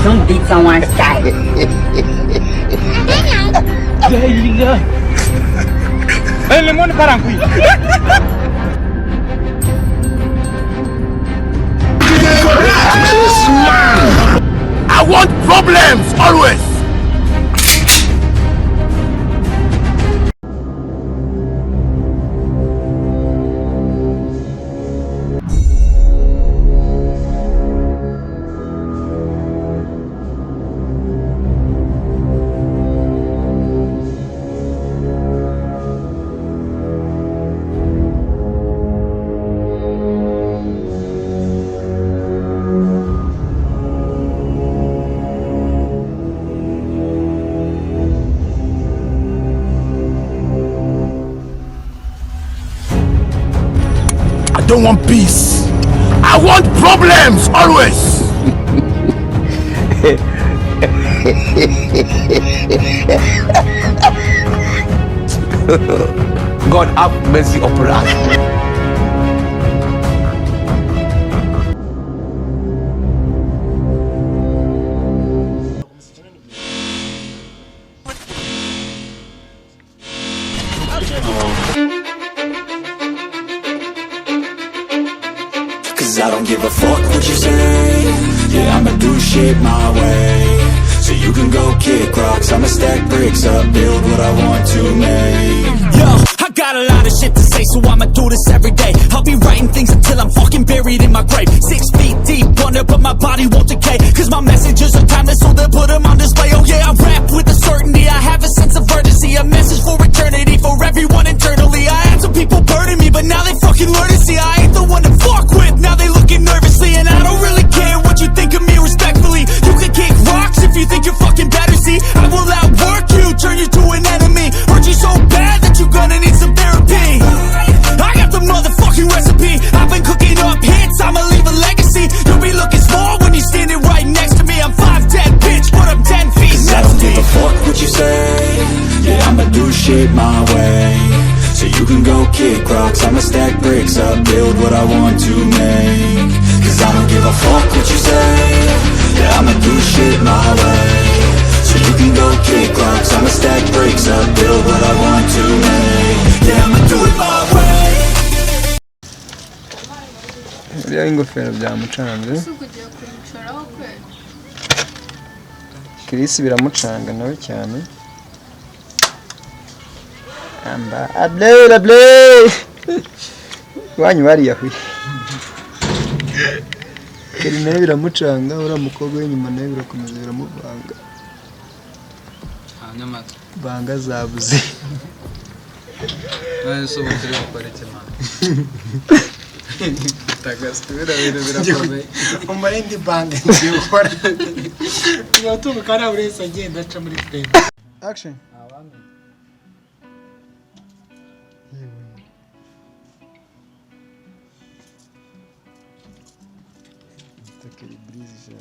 Don't beat someone's guy. lemon parang kui. I want problems always. I don't want peace. I want problems always. God have mercy upon us. Cause I don't give a fuck what you say. Yeah, I'ma do shit my way. So you can go kick rocks, I'ma stack bricks up, build what I want to make. Yo, I got a lot of shit to say, so I'ma do this every day. I'll be writing things until I'm fucking buried in my grave. 6 feet deep under, but my body won't decay. Cause my messages are timeless, so they'll put them on display. Oh yeah, I rap with a certainty, I have a sense of urgency. A message for eternity, for everyone internally. I had some people burning me, but now they fucking learn to see I ain't the one to fuck with. Now they looking nervously, and I don't really care what you think of me respectfully. You can kick rocks if you think you're fucking better, see. I will outwork you, turn you to an enemy. Hurt you so bad that you're gonna need some therapy. I got the motherfucking recipe. I've been cooking up hits, I'ma leave a legacy. You'll be looking small when you're standing right next to me. I'm 5'10", bitch, but I'm 10 feet next to me. I don't give a fuck what you say. Yeah, I'ma do shit my way. So you can go kick rocks, I'ma stack bricks up, build what I want to make. Cause I don't give a fuck what you say. Yeah, I'ma do shit my way. So you can go kick rocks, I'ma stack bricks up, build what I want to make. Yeah, I'ma do it my way. Uriya ingofero byamucanze. Chris biramucanga nawe cyane. Amba ablé wanyu bari yahuye. Keri nawe biramucanga, ura mukobwa w'inyuma nawe birakomeza biramuvanga. Nyamata Banga zabuze. Nayo so butire bapareke man. Tagasubira birakomeye. Umurindi banga ngiye gukora. Nyotuka kana urese agenda aca muri fred. Action. Awami. Aquele brise já.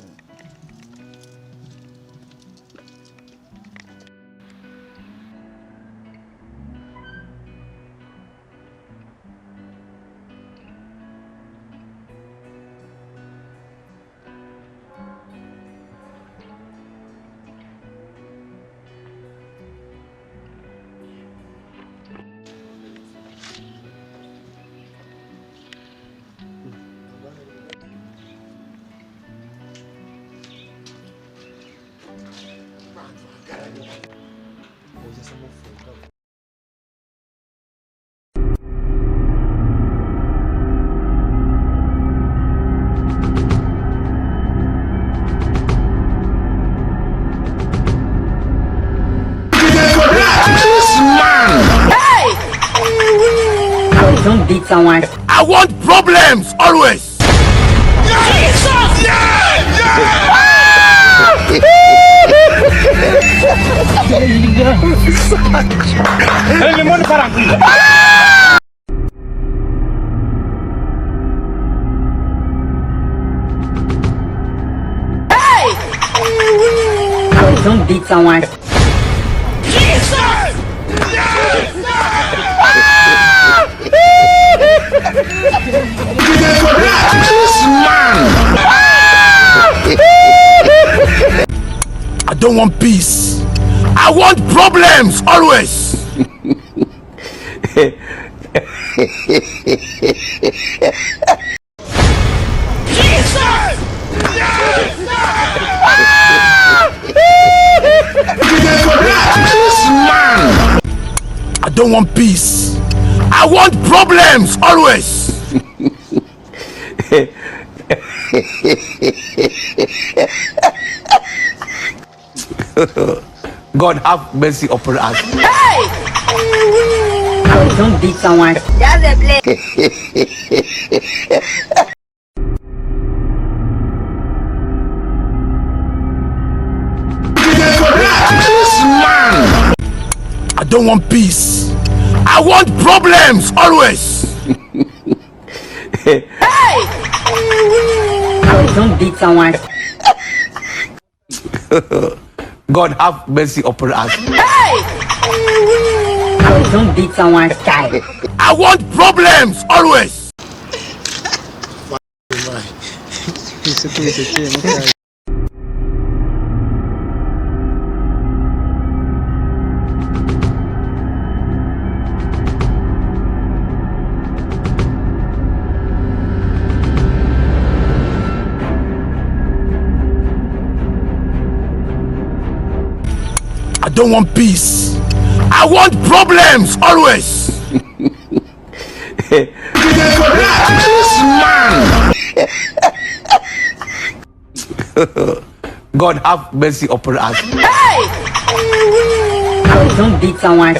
Hoje essa mofoca. Some beat someone. I want problems always. El limón para aquí. Some beat someone. I don't want peace. I want problems always. I don't want peace. I want problems always. God have mercy upon us. Some beat someone. That's a play. I don't want peace. I want problems always. Some beat someone. God have mercy upon us. Some beat someone. Die. I want problems always. Isso aqui, não cai. I don't want peace. I want problems always. God have mercy upon us. Some beat someone.